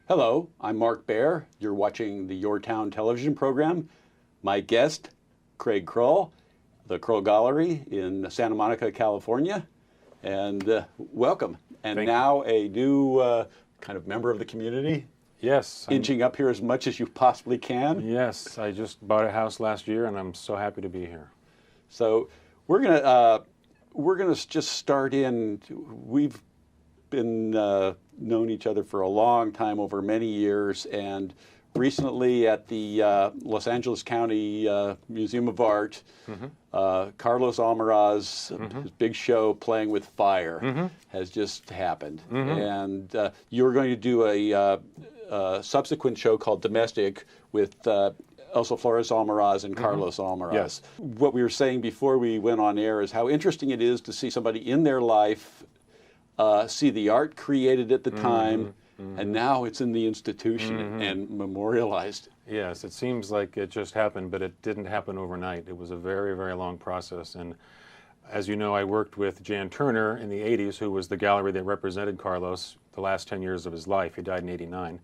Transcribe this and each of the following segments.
Hello, I'm Mark Baer. You're watching the YourTown television program. My guest, Craig Krull, the Krull Gallery in Santa Monica, California. And welcome. And now a new kind of member of the community. Yes. Inching up here as much as you possibly can. Yes, I just bought a house last year and I'm so happy to be here. So we're gonna just start in. We've been known each other for a long time, over many years, and recently at the Los Angeles County Museum of Art, Carlos Almaraz, his big show Playing with Fire, has just happened. And you're going to do a subsequent show called Domestic with Elsa Flores Almaraz and Carlos Almaraz. Yes. What we were saying before we went on air is how interesting it is to see somebody in their life see the art created at the time, and now it's in the institution and memorialized. Yes, it seems like it just happened, but it didn't happen overnight. It was a very, very long process. And as you know, I worked with Jan Turner in the 80s, who was the gallery that represented Carlos the last 10 years of his life. He died in '89.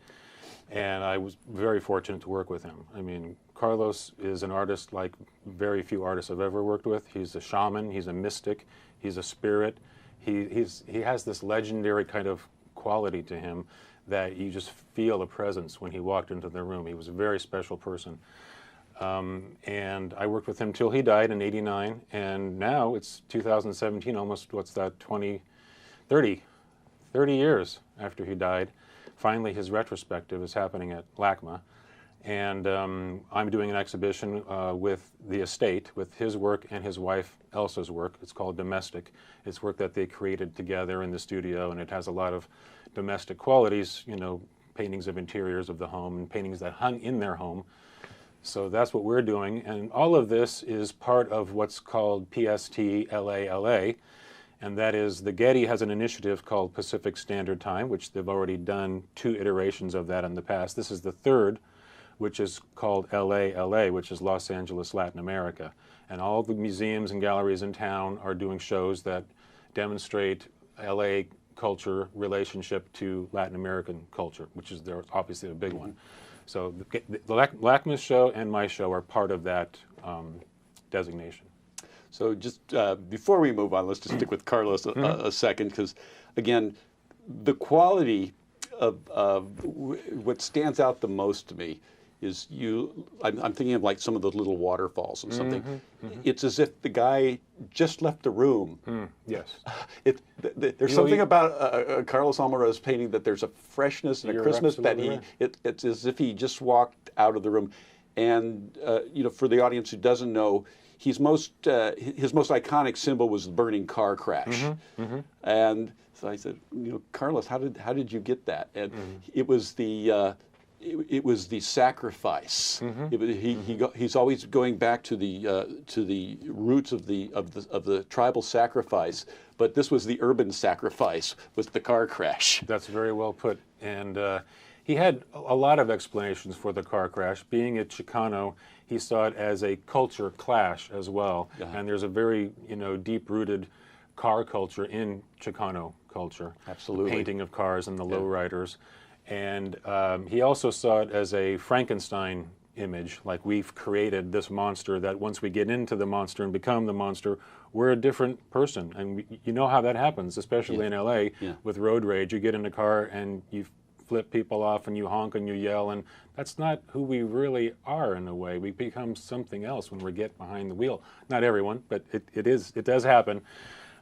And I was very fortunate to work with him. I mean, Carlos is an artist like very few artists I've ever worked with. He's a shaman, he's a mystic, he's a spirit. He has this legendary kind of quality to him that you just feel a presence when he walked into the room. He was a very special person. And I worked with him till he died in '89, and now it's 2017, almost, what's that, 30 years after he died. Finally, his retrospective is happening at LACMA, and I'm doing an exhibition with the estate, with his work and his wife Elsa's work. It's called Domestic. It's work that they created together in the studio, and it has a lot of domestic qualities, you know, paintings of interiors of the home and paintings that hung in their home. So that's what we're doing, and all of this is part of what's called PST LA, and that is the Getty has an initiative called Pacific Standard Time, which they've already done 2 iterations of that in the past. This is the 3rd, which is called LA, which is Los Angeles, Latin America. And all the museums and galleries in town are doing shows that demonstrate LA culture relationship to Latin American culture, which is obviously a big one. So the LACMA's show and my show are part of that designation. So just before we move on, let's just stick with Carlos a second, because again, the quality of what stands out the most to me is I'm thinking of like some of the little waterfalls and something. It's as if the guy just left the room. Yes. There's something about Carlos Almaraz painting that there's a freshness and a crispness that it's as if he just walked out of the room. And you know, for the audience who doesn't know, his most iconic symbol was the burning car crash. And so I said, you know, Carlos, how did you get that? And it was the sacrifice. He's always going back to the roots of the tribal sacrifice, but this was the urban sacrifice with the car crash. That's very well put. And he had a lot of explanations for the car crash. Being a Chicano, he saw it as a culture clash as well. And there's a very, you know, deep-rooted car culture in Chicano culture. Absolutely. The painting of cars and the lowriders. And he also saw it as a Frankenstein image, like we've created this monster that once we get into the monster and become the monster, we're a different person. And you know how that happens, especially in LA with road rage. You get in a car and you flip people off and you honk and you yell, and that's not who we really are in a way. We become something else when we get behind the wheel. Not everyone, but it does happen.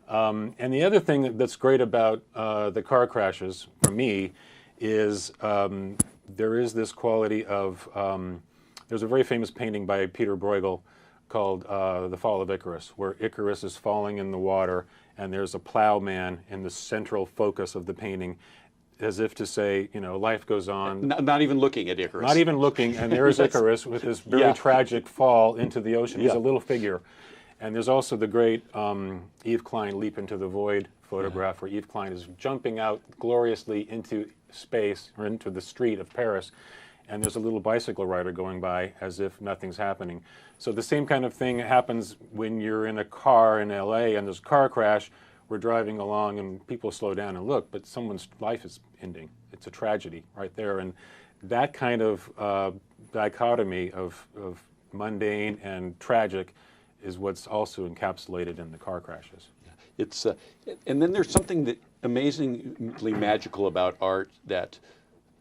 And the other thing that's great about the car crashes, for me, is there is this quality of, there's a very famous painting by Peter Bruegel called The Fall of Icarus, where Icarus is falling in the water and there's a plowman in the central focus of the painting, as if to say, you know, life goes on. Not even looking at Icarus. Not even looking, and there's Icarus with his very tragic fall into the ocean. He's a little figure. And there's also the great Yves Klein Leap into the Void photograph, where Yves Klein is jumping out gloriously into space, or into the street of Paris, and there's a little bicycle rider going by as if nothing's happening. So the same kind of thing happens when you're in a car in LA and there's a car crash. We're driving along and people slow down and look, but someone's life is ending. it's a tragedy right there. And that kind of dichotomy of mundane and tragic is what's also encapsulated in the car crashes. It's and then there's something that amazingly magical about art that,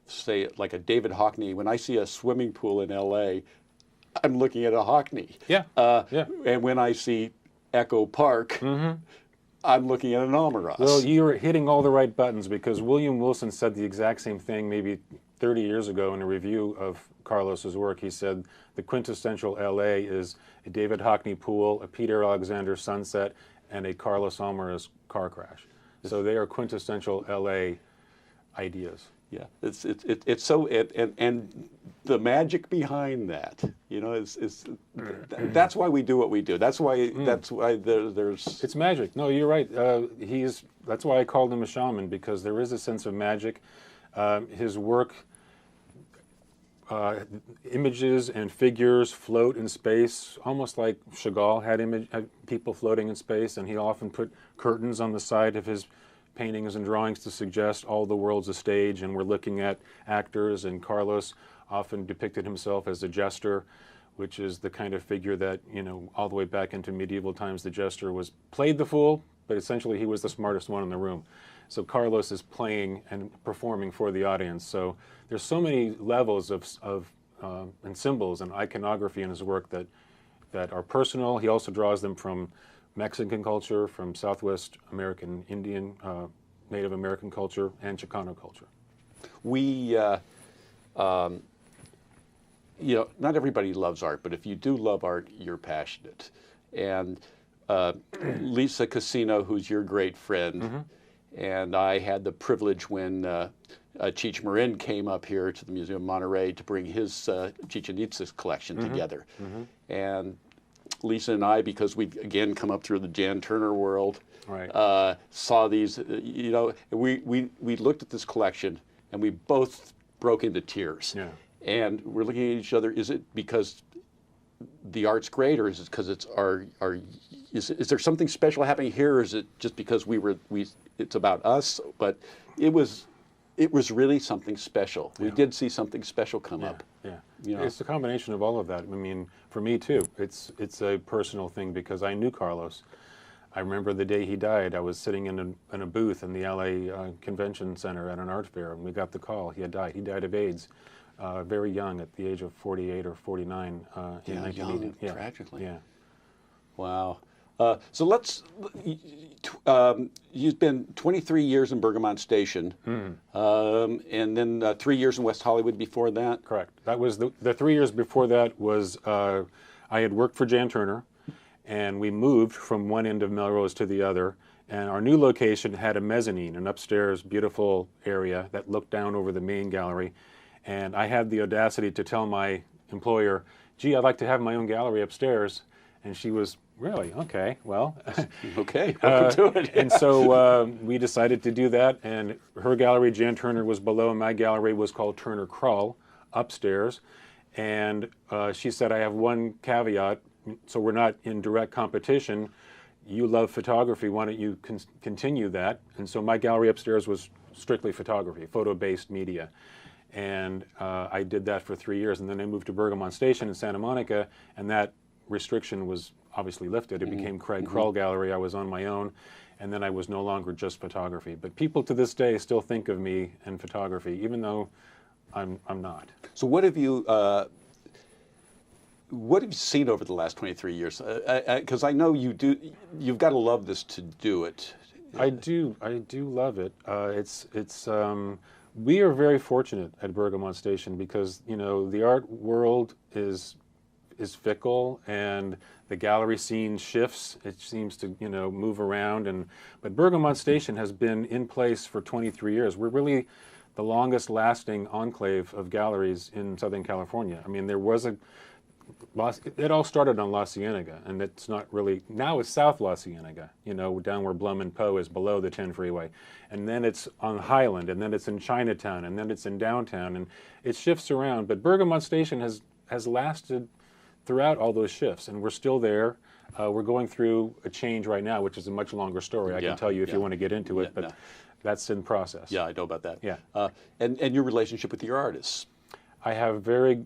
say, like a David Hockney. When I see a swimming pool in L.A., I'm looking at a Hockney. Yeah. And when I see Echo Park, I'm looking at an Almaraz. Well, you're hitting all the right buttons, because William Wilson said the exact same thing maybe 30 years ago in a review of Carlos's work. He said the quintessential L.A. is a David Hockney pool, a Peter Alexander sunset, and a Carlos Almaraz car crash. So they are quintessential L.A. ideas. Yeah, it's so and the magic behind that, you know, is that's why we do what we do. That's why there's. It's magic. No, you're right. That's why I called him a shaman, because there is a sense of magic. His work, images and figures float in space, almost like Chagall had people floating in space, and he often put curtains on the side of his paintings and drawings to suggest all the world's a stage and we're looking at actors. And Carlos often depicted himself as a jester, which is the kind of figure that, you know, all the way back into medieval times, the jester played the fool, but essentially he was the smartest one in the room. So Carlos is playing and performing for the audience. So there's so many levels of and symbols and iconography in his work that are personal. He also draws them from Mexican culture, from Southwest American Indian, Native American culture, and Chicano culture. We, you know, not everybody loves art, but if you do love art, you're passionate. And Lisa Casino, who's your great friend, and I had the privilege when Cheech Marin came up here to the Museum of Monterey to bring his Chichen Itza collection together. And Lisa and I, because we'd again come up through the Jan Turner world, right. Saw these, you know, we looked at this collection and we both broke into tears. Yeah. And we're looking at each other. Is it because the art's great, or is it because it's is there something special happening here, or is it just because it's about us? But it was really something special. Yeah. We did see something special come up. Yeah. You know? It's a combination of all of that. I mean, for me too, it's a personal thing because I knew Carlos. I remember the day he died. I was sitting in a booth in the LA Convention Center at an art fair, and we got the call. He had died. He died of AIDS, very young, at the age of 48 or 49 in 1980. Young, Yeah, tragically. Yeah. Wow. So let's. You've been 23 years in Bergamot Station, and then 3 years in West Hollywood before that. Correct. That was the 3 years before that was I had worked for Jan Turner, and we moved from one end of Melrose to the other. And our new location had a mezzanine, an upstairs beautiful area that looked down over the main gallery. And I had the audacity to tell my employer, "Gee, I'd like to have my own gallery upstairs." And she was, "Really? Okay, well." Okay, welcome to it. And so we decided to do that. And her gallery, Jan Turner, was below, and my gallery was called Turner Krull, upstairs. And she said, "I have one caveat, so we're not in direct competition. You love photography, why don't you continue that?" And so my gallery upstairs was strictly photography, photo-based media. And I did that for 3 years. And then I moved to Bergamot Station in Santa Monica, and that restriction was obviously lifted. It became Krull Gallery. I was on my own, and then I was no longer just photography. But people to this day still think of me in photography, even though I'm not. So what have you seen over the last 23 years? Because I know you've got to love this to do it. I do love it. We are very fortunate at Bergamot Station because, you know, the art world is fickle and the gallery scene shifts. It seems to, you know, move around. But Bergamot Station has been in place for 23 years. We're really the longest lasting enclave of galleries in Southern California. I mean, it all started on La Cienega, and it's not really, now it's South La Cienega, you know, down where Blum and Poe is below the 10 freeway. And then it's on Highland, and then it's in Chinatown, and then it's in downtown, and it shifts around. But Bergamot Station has lasted throughout all those shifts, and we're still there. We're going through a change right now, which is a much longer story. I can tell you if you want to get into it. But That's in process. Yeah, I know about that. Yeah. And your relationship with your artists. I have very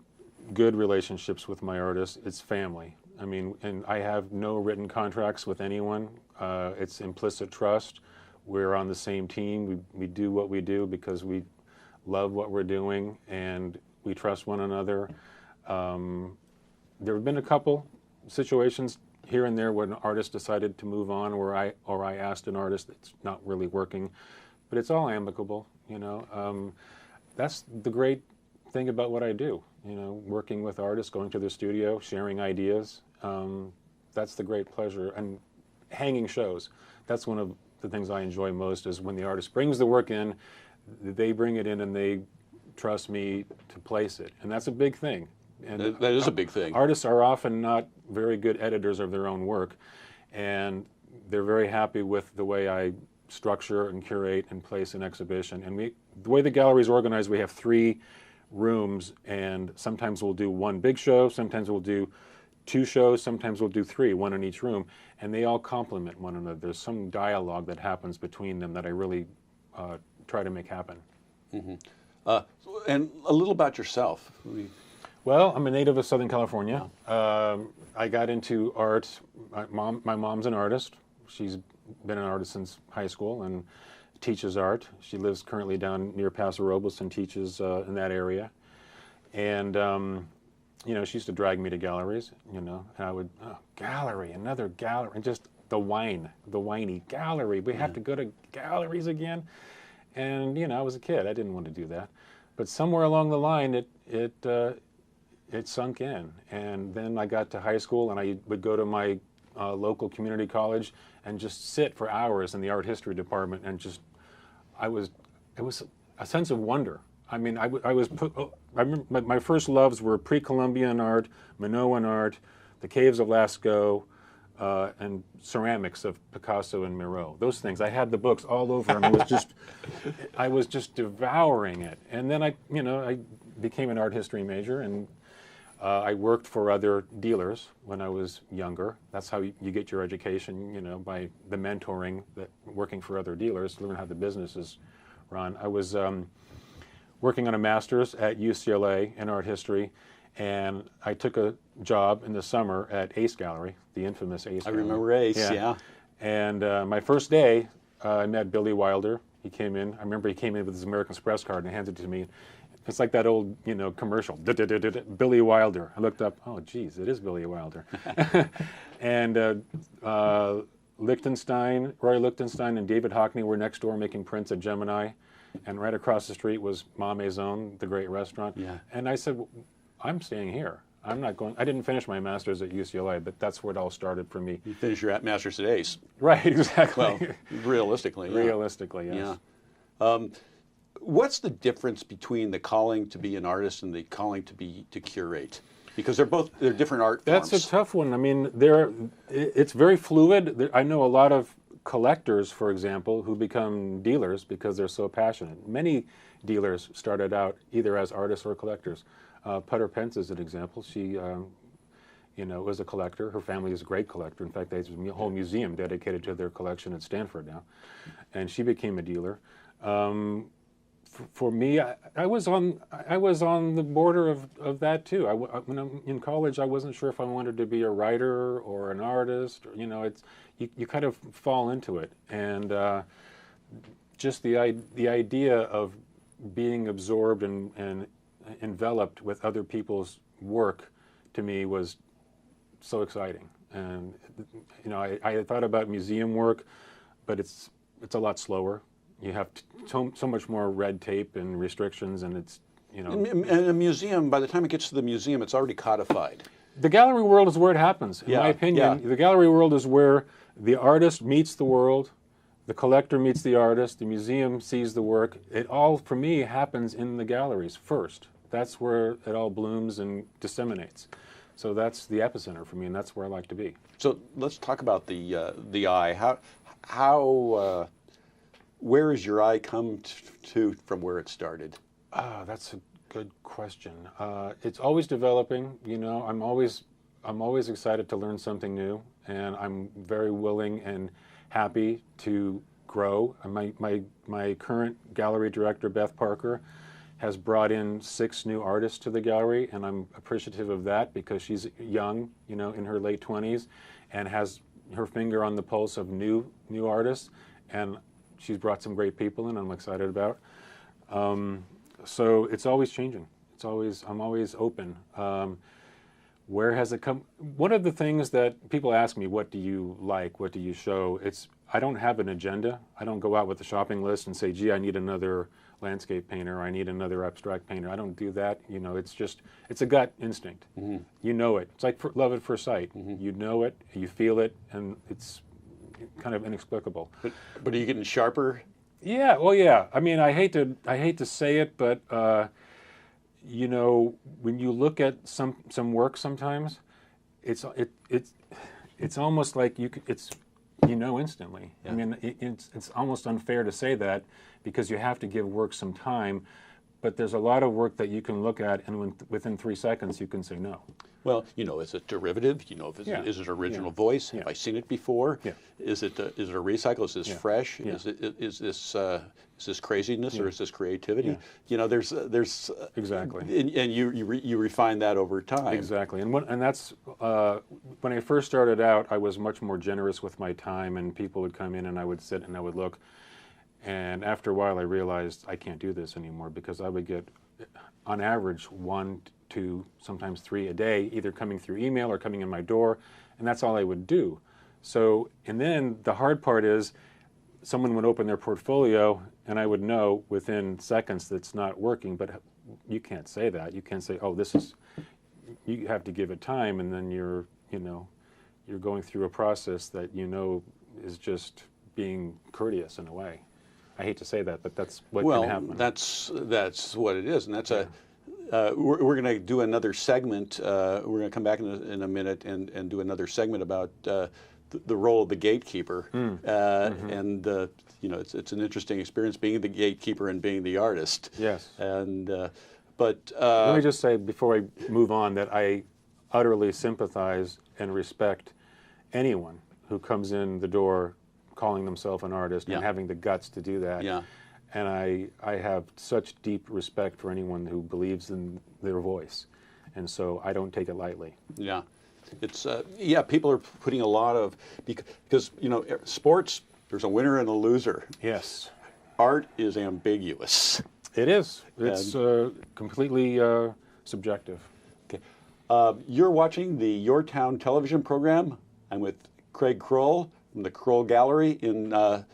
good relationships with my artists. It's family. I mean, and I have no written contracts with anyone. It's implicit trust. We're on the same team. We do what we do because we love what we're doing, and we trust one another. There have been a couple situations here and there when an artist decided to move on, or I asked an artist that's not really working, but it's all amicable. You know, that's the great thing about what I do. You know, working with artists, going to their studio, sharing ideas. That's the great pleasure. And hanging shows. That's one of the things I enjoy most, is when the artist brings the work in, they bring it in and they trust me to place it. And that's a big thing. And That is a big thing. Artists are often not very good editors of their own work, and they're very happy with the way I structure and curate and place an exhibition. And the way the gallery is organized, we have 3 rooms, and sometimes we'll do one big show, sometimes we'll do 2 shows, sometimes we'll do 3, one in each room, and they all complement one another. There's some dialogue that happens between them that I really try to make happen. Mm-hmm. And a little about yourself. Well, I'm a native of Southern California. I got into art. My mom's an artist. She's been an artist since high school and teaches art. She lives currently down near Paso Robles and teaches in that area. And you know, she used to drag me to galleries. You know, and I would gallery, another gallery, and just the whiny gallery. We have to go to galleries again. And you know, I was a kid. I didn't want to do that. But somewhere along the line, it sunk in. And then I got to high school, and I would go to my local community college and just sit for hours in the art history department, and just, it was a sense of wonder. I mean, I remember my first loves were pre-Columbian art, Minoan art, the caves of Lascaux, and ceramics of Picasso and Miro. Those things, I had the books all over, and I was just devouring it. And then I became an art history major, and I worked for other dealers when I was younger. That's how you get your education, you know, by the mentoring, that working for other dealers, learn how the business is run. I was working on a master's at UCLA in art history, and I took a job in the summer at Ace Gallery, the infamous Ace Gallery. I remember Ace, yeah. And my first day, I met Billy Wilder. He came in. I remember he came in with his American Express card and handed it to me. It's like that old, you know, commercial, Billy Wilder. I looked up, oh, geez, it is Billy Wilder. And Roy Lichtenstein and David Hockney were next door making prints at Gemini. And right across the street was Ma Maison, the great restaurant. Yeah. And I said, well, I'm staying here. I'm not going. I didn't finish my master's at UCLA, but that's where it all started for me. You finished your master's at Ace. Right, exactly. Well, realistically. Yeah. Realistically, yes. Yeah. What's the difference between the calling to be an artist and the calling to curate? Because they're different art forms. That's a tough one. I mean, it's very fluid. I know a lot of collectors, for example, who become dealers because they're so passionate. Many dealers started out either as artists or collectors. Putter Pence is an example. She, was a collector. Her family is a great collector. In fact, there's a whole museum dedicated to their collection at Stanford now. And she became a dealer. For me, I was on the border of that too. When I'm in college, I wasn't sure if I wanted to be a writer or an artist. Or, you know, you kind of fall into it, and just the idea of being absorbed and enveloped with other people's work, to me, was so exciting. And you know, I thought about museum work, but it's a lot slower. You have so much more red tape and restrictions, and it's, you know. In a museum, by the time it gets to the museum, it's already codified. The gallery world is where it happens, in my opinion. Yeah. The gallery world is where the artist meets the world, the collector meets the artist, the museum sees the work. It all, for me, happens in the galleries first. That's where it all blooms and disseminates. So that's the epicenter for me, and that's where I like to be. So let's talk about the eye. Where has your eye come to from where it started? That's a good question. It's always developing. You know, I'm always excited to learn something new, and I'm very willing and happy to grow. My current gallery director, Beth Parker, has brought in 6 new artists to the gallery, and I'm appreciative of that because she's young, you know, in her late 20s, and has her finger on the pulse of new artists, and she's brought some great people in I'm excited about. So it's always changing. I'm always open. Where has it come? One of the things that people ask me, what do you like? What do you show? I don't have an agenda. I don't go out with a shopping list and say, gee, I need another landscape painter, or I need another abstract painter. I don't do that. You know, it's a gut instinct. Mm-hmm. You know it. It's like love at first sight. Mm-hmm. You know it, you feel it, and it's kind of inexplicable. But are you getting sharper? Yeah, well, yeah. I mean, I hate to say it, but you know, when you look at some work, sometimes it's almost like it's instantly. Yeah. I mean, it's almost unfair to say that because you have to give work some time. But there's a lot of work that you can look at, and within 3 seconds you can say no. Well, you know, is it derivative? You know, is it original voice? Yeah. Have I seen it before? Yeah. Is it a recycle? Is this fresh? Yeah. Is this craziness or is this creativity? Yeah. You know, there's exactly, and you refine that over time. Exactly, and that's when I first started out, I was much more generous with my time, and people would come in and I would sit and I would look. And after a while, I realized I can't do this anymore because I would get, on average, 1, 2, sometimes 3 a day, either coming through email or coming in my door, and that's all I would do. So, and then the hard part is someone would open their portfolio and I would know within seconds that it's not working, but you can't say that. You can't say, oh, you have to give it time, and then you're going through a process that is just being courteous in a way. I hate to say that, but that's what can happen. Well, that's what it is, and that's we're going to do another segment. We're going to come back in a minute and do another segment about the role of the gatekeeper, mm-hmm. and it's an interesting experience being the gatekeeper and being the artist. Yes. And but let me just say before I move on that I utterly sympathize and respect anyone who comes in the door calling themselves an artist and having the guts to do that. Yeah. And I have such deep respect for anyone who believes in their voice. And so I don't take it lightly. Yeah. It's, people are putting a lot of, because, sports, there's a winner and a loser. Yes. Art is ambiguous. It is. It's completely subjective. Okay. You're watching the YourTown television program. I'm with Craig Krull from the Krull Gallery in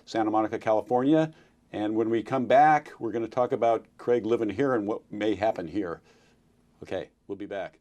Santa Monica, California. And when we come back, we're going to talk about Craig living here and what may happen here. Okay, we'll be back.